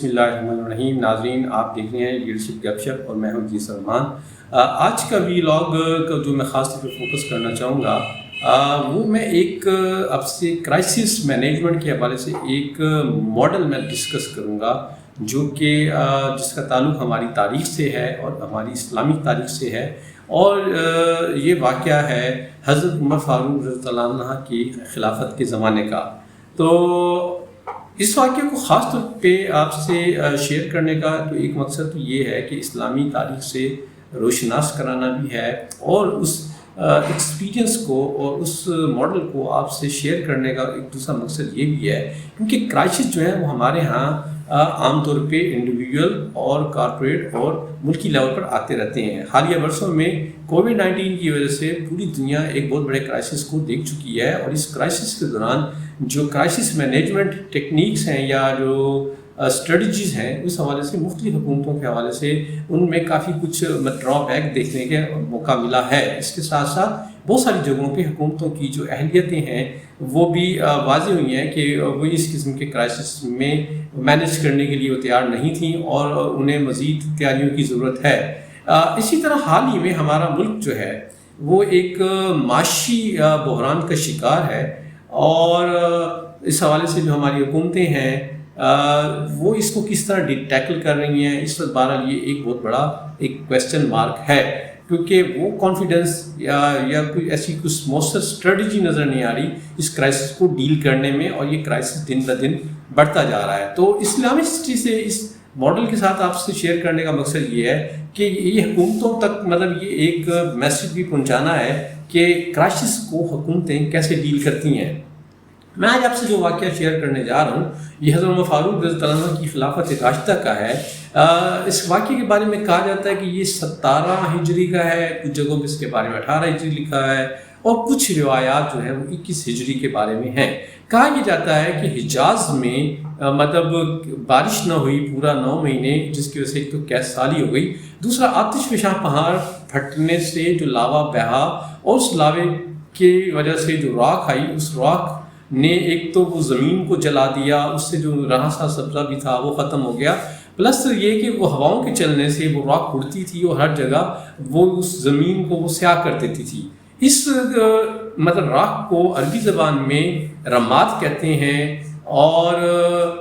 بسم اللہ الرحمن الرحیم. ناظرین، آپ دیکھ رہے ہیں لیڈرشپ گپ شپ اور میں ہوں جی سلمان. آج کا ویلاگ کا جو میں خاص طور پہ فوکس کرنا چاہوں گا وہ میں ایک اب سے کرائسس مینجمنٹ کے حوالے سے ایک ماڈل میں ڈسکس کروں گا جو کہ جس کا تعلق ہماری تاریخ سے ہے اور ہماری اسلامی تاریخ سے ہے. اور یہ واقعہ ہے حضرت عمر فاروق رضی اللہ عنہ کی خلافت کے زمانے کا. تو اس واقعے کو خاص طور پہ آپ سے شیئر کرنے کا تو ایک مقصد تو یہ ہے کہ اسلامی تاریخ سے روشناس کرانا بھی ہے اور اس ایکسپیرینس کو اور اس ماڈل کو آپ سے شیئر کرنے کا ایک دوسرا مقصد یہ بھی ہے کیونکہ کرائسس جو ہیں وہ ہمارے ہاں عام طور پہ انڈیویجول اور کارپوریٹ اور ملکی لیول پر آتے رہتے ہیں. حالیہ برسوں میں کووڈ-19 کی وجہ سے پوری دنیا ایک بہت بڑے کرائسس کو دیکھ چکی ہے اور اس کرائسس کے دوران جو کرائسس مینجمنٹ ٹیکنیکس ہیں یا جو اسٹریٹجیز ہیں اس حوالے سے مختلف حکومتوں کے حوالے سے ان میں کافی کچھ ڈرا بیک دیکھنے کے موقع ملا ہے. اس کے ساتھ ساتھ بہت ساری جگہوں پہ حکومتوں کی جو اہلیتیں ہیں وہ بھی واضح ہوئی ہیں کہ وہ اس قسم کے کرائسس میں مینیج کرنے کے لیے وہ تیار نہیں تھیں اور انہیں مزید تیاریوں کی ضرورت ہے. اسی طرح حال ہی میں ہمارا ملک جو ہے وہ ایک معاشی بحران کا شکار ہے اور اس حوالے سے جو ہماری حکومتیں ہیں وہ اس کو کس طرح ٹیکل کر رہی ہیں اس وقت بہرحال یہ ایک بہت بڑا ایک کویسچن مارک ہے کیونکہ وہ کانفیڈنس یا کوئی ایسی کچھ مؤثر اسٹریٹجی نظر نہیں آ رہی اس کرائسس کو ڈیل کرنے میں اور یہ کرائسس دن بہ دن بڑھتا جا رہا ہے. تو اسلامی ہسٹری سے اس ماڈل کے ساتھ آپ سے شیئر کرنے کا مقصد یہ ہے کہ یہ حکومتوں تک مطلب یہ ایک میسیج بھی پہنچانا ہے کہ کرائسس کو حکومتیں کیسے ڈیل کرتی ہیں. میں آج آپ سے جو واقعہ شیئر کرنے جا رہا ہوں یہ حضرت عمر فاروق رضی اللہ عنہ کی خلافت راشدہ کا ہے. اس واقعے کے بارے میں کہا جاتا ہے کہ یہ 17 ہجری کا ہے، کچھ جگہوں پہ اس کے بارے میں 18 ہجری لکھا ہے اور کچھ روایات جو ہیں وہ 21 ہجری کے بارے میں ہیں. کہا یہ جاتا ہے کہ حجاز میں مطلب بارش نہ ہوئی پورا 9 مہینے جس کی وجہ سے ایک تو قحط سالی ہو گئی، دوسرا آتش فشاں پہاڑ پھٹنے سے جو لاوا بہا اور اس لاوے کی وجہ سے جو راکھ آئی اس راکھ نے ایک تو وہ زمین کو جلا دیا، اس سے جو رہا سا سبزہ بھی تھا وہ ختم ہو گیا، پلس یہ کہ وہ ہواؤں کے چلنے سے وہ راکھ اڑتی تھی اور ہر جگہ وہ اس زمین کو وہ سیاہ کر دیتی تھی. اس مطلب راکھ کو عربی زبان میں رماد کہتے ہیں اور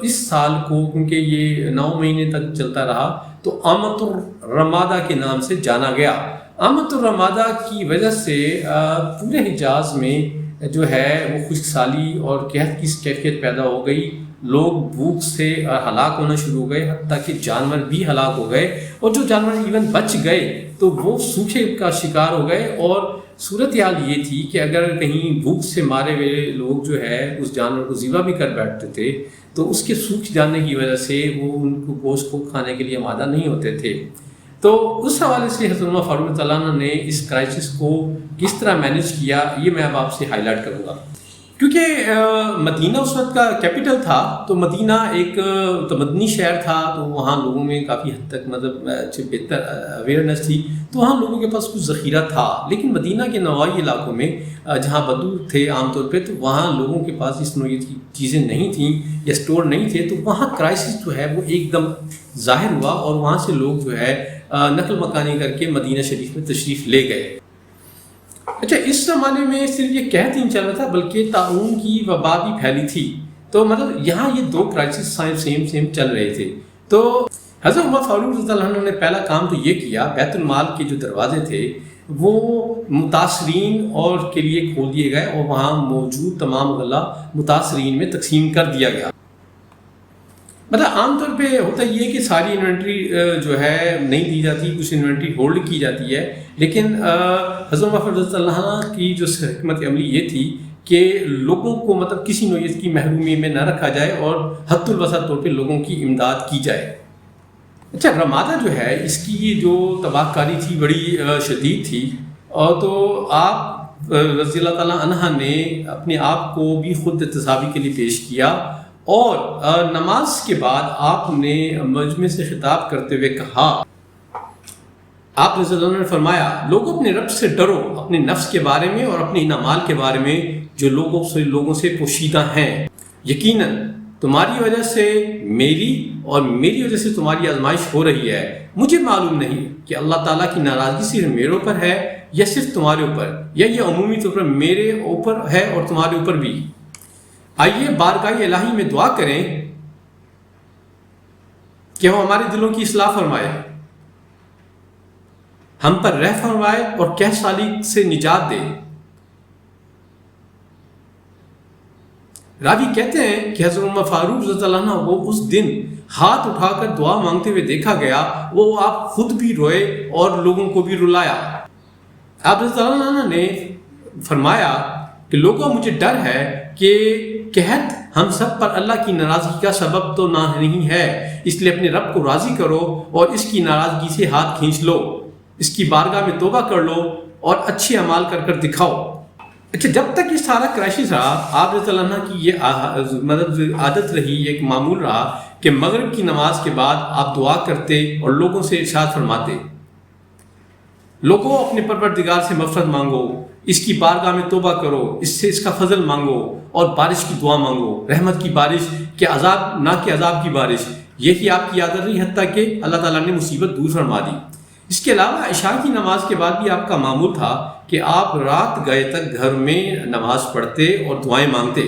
اس سال کو کیونکہ یہ 9 مہینے تک چلتا رہا تو آمۃ الرمادہ کے نام سے جانا گیا. آمۃ الرمادہ کی وجہ سے پورے حجاز میں جو ہے وہ خشک سالی اور قحط کی کیفیت پیدا ہو گئی. لوگ بھوک سے ہلاک ہونا شروع ہو گئے، حتیٰ کہ جانور بھی ہلاک ہو گئے اور جو جانور ایون بچ گئے تو وہ سوکھے کا شکار ہو گئے. اور صورتحال یہ تھی کہ اگر کہیں بھوک سے مارے ہوئے لوگ جو ہے اس جانور کو ذبح بھی کر بیٹھتے تھے تو اس کے سوکھ جانے کی وجہ سے وہ ان کو گوشت کو کھانے کے لیے آمادہ نہیں ہوتے تھے. تو اس حوالے سے حضرت عمر فاروق رضی اللہ عنہ نے اس کرائسس کو کس طرح مینیج کیا یہ میں اب آپ سے ہائی لائٹ کروں گا. کیونکہ مدینہ اس وقت کا کیپٹل تھا تو مدینہ ایک تمدنی شہر تھا تو وہاں لوگوں میں کافی حد تک مطلب بہتر اویئرنیس تھی تو وہاں لوگوں کے پاس کچھ ذخیرہ تھا. لیکن مدینہ کے نواحی علاقوں میں جہاں بدو تھے عام طور پہ تو وہاں لوگوں کے پاس اس نوعیت کی چیزیں نہیں تھیں یا اسٹور نہیں تھے تو وہاں کرائسس جو ہے وہ ایک دم ظاہر ہوا اور وہاں سے لوگ جو ہے نقل مکانی کر کے مدینہ شریف میں تشریف لے گئے. اچھا، اس زمانے میں صرف یہ قحط نہیں چل رہا تھا بلکہ طاعون کی وبا بھی پھیلی تھی. تو مطلب یہاں یہ دو کرائسس سیم چل رہے تھے. تو حضرت عمر فاروق رضی اللہ عنہ نے پہلا کام تو یہ کیا، بیت المال کے جو دروازے تھے وہ متاثرین اور کے لیے کھول دیے گئے اور وہاں موجود تمام غلہ متاثرین میں تقسیم کر دیا گیا. مطلب عام طور پہ ہوتا یہ کہ ساری انوینٹری جو ہے نہیں دی جاتی، کچھ انوینٹری ہولڈ کی جاتی ہے. لیکن حضرت عمر فاروق رضی اللہ عنہ کی جو حکمت عملی یہ تھی کہ لوگوں کو مطلب کسی نوعیت کی محرومی میں نہ رکھا جائے اور حد الوسع طور پہ لوگوں کی امداد کی جائے. اچھا، رمادہ جو ہے اس کی جو تباہ کاری تھی بڑی شدید تھی اور تو آپ رضی اللہ تعالیٰ عنہ نے اپنے آپ کو بھی خود احتسابی کے لیے پیش کیا اور نماز کے بعد آپ نے مجمع سے خطاب کرتے ہوئے کہا، آپ رضی اللہ عنہ نے فرمایا، لوگوں اپنے رب سے ڈرو، اپنے نفس کے بارے میں اور اپنے ان اعمال کے بارے میں جو لوگوں سے پوشیدہ ہیں. یقیناً تمہاری وجہ سے میری اور میری وجہ سے تمہاری آزمائش ہو رہی ہے. مجھے معلوم نہیں کہ اللہ تعالیٰ کی ناراضگی صرف میرے اوپر ہے یا صرف تمہارے اوپر، یا یہ عمومی طور پر میرے اوپر ہے اور تمہارے اوپر بھی. آئیے بارگاہ الہی میں دعا کریں کہ وہ ہمارے دلوں کی اصلاح فرمائے، ہم پر رحم فرمائے اور کہہ سالی سے نجات دے. راوی کہتے ہیں کہ حضرت عمر فاروق رضی اللہ عنہ وہ اس دن ہاتھ اٹھا کر دعا مانگتے ہوئے دیکھا گیا، وہ آپ خود بھی روئے اور لوگوں کو بھی رلایا. آپ رضی اللہ عنہ نے فرمایا کہ لوگوں مجھے ڈر ہے کہ قحط ہم سب پر اللہ کی ناراضگی کا سبب تو نہیں ہے، اس لیے اپنے رب کو راضی کرو اور اس کی ناراضگی سے ہاتھ کھینچ لو، اس کی بارگاہ میں توبہ کر لو اور اچھے اعمال کر کر دکھاؤ. اچھا، جب تک یہ سارا کرائسس رہا، آپ رضی اللہ عنہ کی یہ عادت رہی، ایک معمول رہا کہ مغرب کی نماز کے بعد آپ دعا کرتے اور لوگوں سے ارشاد فرماتے، لوگوں اپنے پروردگار سے مغفرت مانگو، اس کی بارگاہ میں توبہ کرو، اس سے اس کا فضل مانگو اور بارش کی دعا مانگو، رحمت کی بارش کہ عذاب نہ کہ عذاب کی بارش. یہی آپ کی عادت رہی حتیٰ کہ اللہ تعالیٰ نے مصیبت دور فرما دی. اس کے علاوہ عشاء کی نماز کے بعد بھی آپ کا معمول تھا کہ آپ رات گئے تک گھر میں نماز پڑھتے اور دعائیں مانگتے.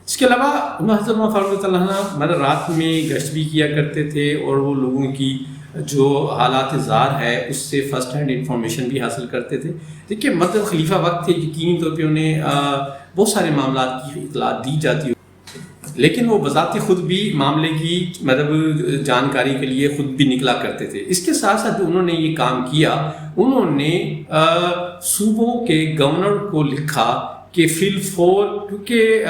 اس کے علاوہ حضرت عمر فاروق رضی اللہ عنہ مطلب رات میں گشت بھی کیا کرتے تھے اور وہ لوگوں کی جو حالات زار ہے اس سے فرسٹ ہینڈ انفارمیشن بھی حاصل کرتے تھے. دیکھیے مطلب خلیفہ وقت تھے، یقینی طور پہ انہیں بہت سارے معاملات کی اطلاع دی جاتی، لیکن وہ بذات خود بھی معاملے کی مطلب جانکاری کے لیے خود بھی نکلا کرتے تھے. اس کے ساتھ ساتھ انہوں نے یہ کام کیا، انہوں نے صوبوں کے گورنر کو لکھا کہ فی الفور، کیونکہ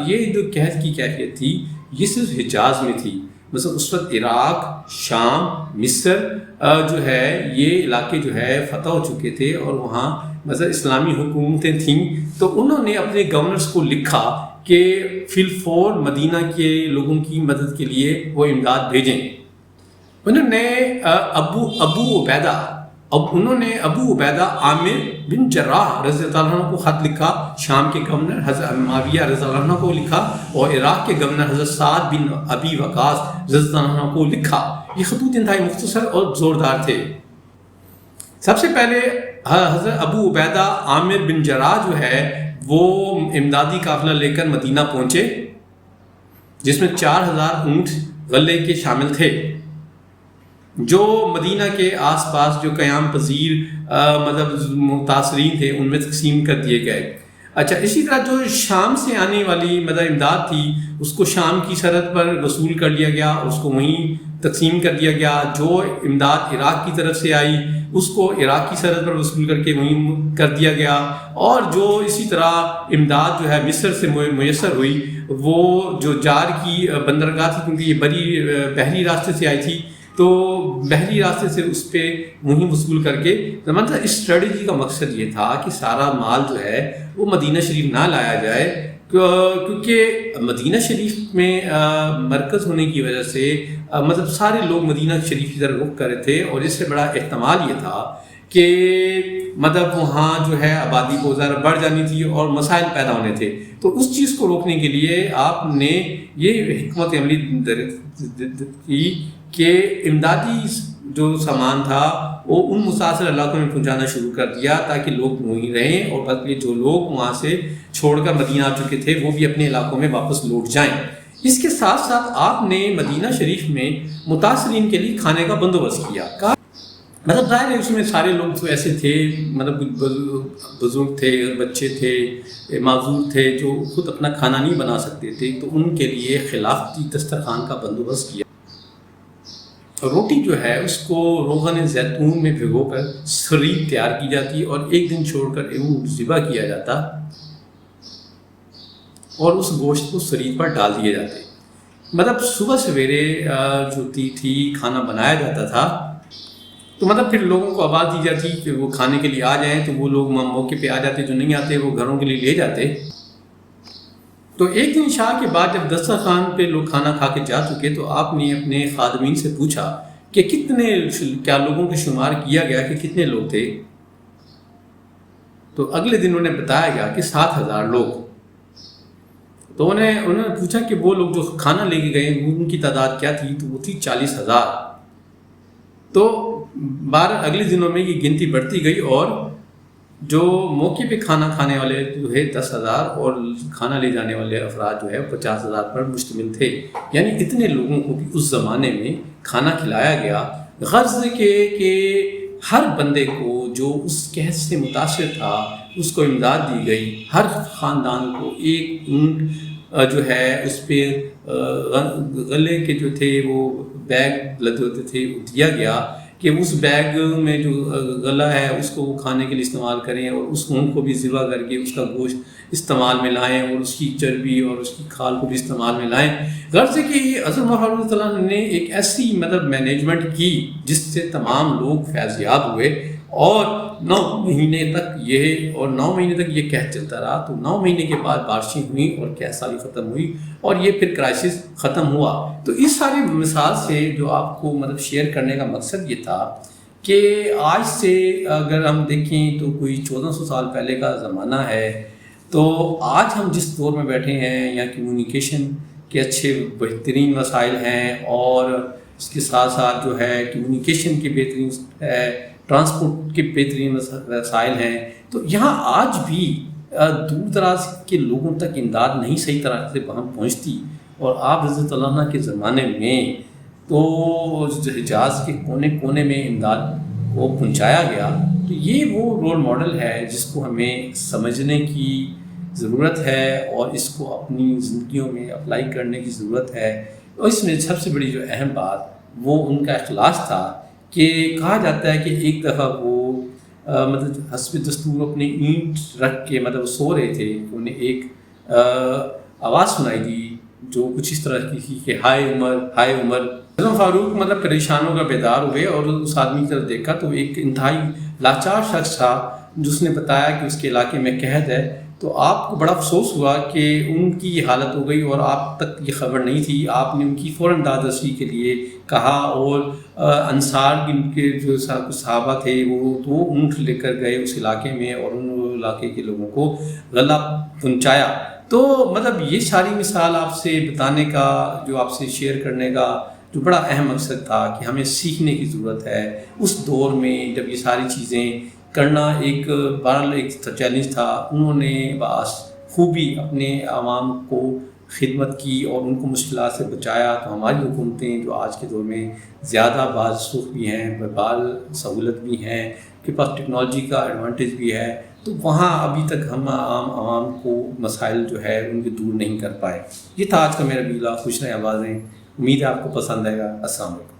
یہ جو قحط کی کیفیت تھی یہ صرف حجاز میں تھی، مثلا اس وقت عراق، شام، مصر جو ہے یہ علاقے جو ہے فتح ہو چکے تھے اور وہاں مثلا اسلامی حکومتیں تھیں. تو انہوں نے اپنے گورنرز کو لکھا کہ فی الفور مدینہ کے لوگوں کی مدد کے لیے وہ امداد بھیجیں. انہوں نے ابو عبیدہ عامر بن جراح رضی اللہ عنہ کو خط لکھا، شام کے گورنر حضرت معاویہ رضی اللہ عنہ کو لکھا اور عراق کے گورنر حضرت سعد بن ابی وقاص رضی اللہ عنہ کو لکھا. یہ خطوط انتہائی مختصر اور زوردار تھے. سب سے پہلے حضرت ابو عبیدہ عامر بن جراح جو ہے وہ امدادی قافلہ لے کر مدینہ پہنچے، جس میں 4000 اونٹ غلے کے شامل تھے جو مدینہ کے آس پاس جو قیام پذیر مطلب متاثرین تھے ان میں تقسیم کر دیے گئے. اچھا، اسی طرح جو شام سے آنے والی مطلب امداد تھی اس کو شام کی سرحد پر وصول کر لیا گیا، اس کو وہیں تقسیم کر دیا گیا. جو امداد عراق کی طرف سے آئی اس کو عراق کی سرحد پر وصول کر کے وہیں کر دیا گیا، اور جو اسی طرح امداد جو ہے مصر سے میسر ہوئی وہ جو جار کی بندرگاہ تھی، کیونکہ یہ بحری راستے سے آئی تھی تو بحری راستے سے اس پہ وہیں وصول کر کے مطلب اس اسٹریٹجی کا مقصد یہ تھا کہ سارا مال جو ہے وہ مدینہ شریف نہ لایا جائے، کیونکہ مدینہ شریف میں مرکز ہونے کی وجہ سے مطلب سارے لوگ مدینہ شریف کی طرف رخ کر رہے تھے، اور اس سے بڑا احتمال یہ تھا کہ مطلب وہاں جو ہے آبادی کو ذرا بڑھ جانی تھی اور مسائل پیدا ہونے تھے. تو اس چیز کو روکنے کے لیے آپ نے یہ حکمت عملی کی کہ امدادی جو سامان تھا وہ ان متاثر علاقوں میں پہنچانا شروع کر دیا تاکہ لوگ وہیں رہیں، اور بلکہ جو لوگ وہاں سے چھوڑ کر مدینہ آ چکے تھے وہ بھی اپنے علاقوں میں واپس لوٹ جائیں. اس کے ساتھ ساتھ آپ نے مدینہ شریف میں متاثرین کے لیے کھانے کا بندوبست کیا. مطلب ظاہر ہے اس میں سارے لوگ تو ایسے تھے، مطلب بزرگ تھے، بچے تھے، معذور تھے جو خود اپنا کھانا نہیں بنا سکتے تھے، تو ان کے لیے خلافتی دسترخوان کا بندوبست کیا. روٹی جو ہے اس کو روغن زیتون میں بھگو کر سرید تیار کی جاتی اور ایک دن چھوڑ کر ذبح کیا جاتا اور اس گوشت کو سرید پر ڈال دیے جاتے. مطلب صبح سویرے جو تھی کھانا بنایا جاتا تھا تو مطلب پھر لوگوں کو آواز دی جاتی کہ وہ کھانے کے لیے آ جائیں، تو وہ لوگ موقع پہ آ جاتے، جو نہیں آتے وہ گھروں کے لیے لے جاتے. تو ایک دن عشاء کے بعد جب دسترخوان پہ لوگ کھانا کھا کے جا چکے تو آپ نے اپنے خادمین سے پوچھا کہ کیا لوگوں کے شمار کیا گیا کہ کتنے لوگ تھے؟ تو اگلے دن انہیں بتایا گیا کہ 7000 لوگ. تو انہوں نے پوچھا کہ وہ لوگ جو کھانا لے کے گئے ان کی تعداد کیا تھی، تو وہ تھی 40,000. تو اگلے دنوں میں یہ گنتی بڑھتی گئی اور جو موقع پہ کھانا کھانے والے جو ہے 10,000 اور کھانا لے جانے والے افراد جو ہے 50,000 پر مشتمل تھے. یعنی اتنے لوگوں کو بھی اس زمانے میں کھانا کھلایا گیا، غرض کہ ہر بندے کو جو اس قحط سے متاثر تھا اس کو امداد دی گئی. ہر خاندان کو ایک اونٹ جو ہے اس پہ غلے کے جو تھے وہ بیگ لدے ہوتے تھے وہ دیا گیا کہ اس بیگ میں جو غلہ ہے اس کو وہ کھانے کے لیے استعمال کریں، اور اس اونٹ کو بھی ذبح کر کے اس کا گوشت استعمال میں لائیں اور اس کی چربی اور اس کی کھال کو بھی استعمال میں لائیں. غرض ہے کہ یہ حضرت محمد صلی اللہ علیہ وسلم نے ایک ایسی مینجمنٹ کی جس سے تمام لوگ فیض یاب ہوئے، اور 9 مہینے تک یہ قحط چلتا رہا. تو 9 مہینے کے بعد بارشیں ہوئیں اور قحط سالی ختم ہوئی اور یہ پھر کرائسس ختم ہوا. تو اس ساری مثال سے جو آپ کو شیئر کرنے کا مقصد یہ تھا کہ آج سے اگر ہم دیکھیں تو کوئی 1400 سال پہلے کا زمانہ ہے، تو آج ہم جس دور میں بیٹھے ہیں یا کمیونیکیشن کے اچھے بہترین وسائل ہیں، اور اس کے ساتھ ساتھ جو ہے کمیونیکیشن کے بہترین ٹرانسپورٹ کے بہترین وسائل ہیں، تو یہاں آج بھی دور دراز کے لوگوں تک امداد نہیں صحیح طرح سے وہاں پہنچتی. اور آپ حضرت اللہ عنہ کے زمانے میں تو حجاز کے کونے کونے میں امداد کو پہنچایا گیا. تو یہ وہ رول ماڈل ہے جس کو ہمیں سمجھنے کی ضرورت ہے اور اس کو اپنی زندگیوں میں اپلائی کرنے کی ضرورت ہے. اور اس میں سب سے بڑی جو اہم بات وہ ان کا اخلاص تھا کہ کہا جاتا ہے کہ ایک دفعہ وہ حسب دستور اپنے اینٹ رکھ کے سو رہے تھے، انہیں ایک آواز سنائی دی جو کچھ اس طرح کی تھی کہ ہائے عمر ہائے عمر. حضرت فاروق پریشان ہو کر بیدار ہوئے اور اس آدمی کی طرف دیکھا تو ایک انتہائی لاچار شخص تھا جس نے بتایا کہ اس کے علاقے میں قحط ہے. تو آپ کو بڑا افسوس ہوا کہ ان کی یہ حالت ہو گئی اور آپ تک یہ خبر نہیں تھی. آپ نے ان کی فوراً دادرسی کے لیے کہا، اور انصار کے جو صحابہ تھے وہ اونٹ لے کر گئے اس علاقے میں اور ان علاقے کے لوگوں کو غلہ پہنچایا. تو یہ ساری مثال آپ سے بتانے کا، جو آپ سے شیئر کرنے کا جو بڑا اہم مقصد تھا کہ ہمیں سیکھنے کی ضرورت ہے. اس دور میں جب یہ ساری چیزیں کرنا ایک چیلنج تھا، انہوں نے خوبی اپنے عوام کو خدمت کی اور ان کو مشکلات سے بچایا. تو ہماری حکومتیں جو آج کے دور میں زیادہ باسخ بھی ہیں، سہولت بھی ہیں، کے پاس ٹیکنالوجی کا ایڈوانٹیج بھی ہے، تو وہاں ابھی تک ہم عوام کو مسائل جو ہے ان کے دور نہیں کر پائے. یہ تھا آج کا میرا ویڈیو. خوش رہیں، آباد رہیں. امید ہے آپ کو پسند آئے گا. السلام علیکم.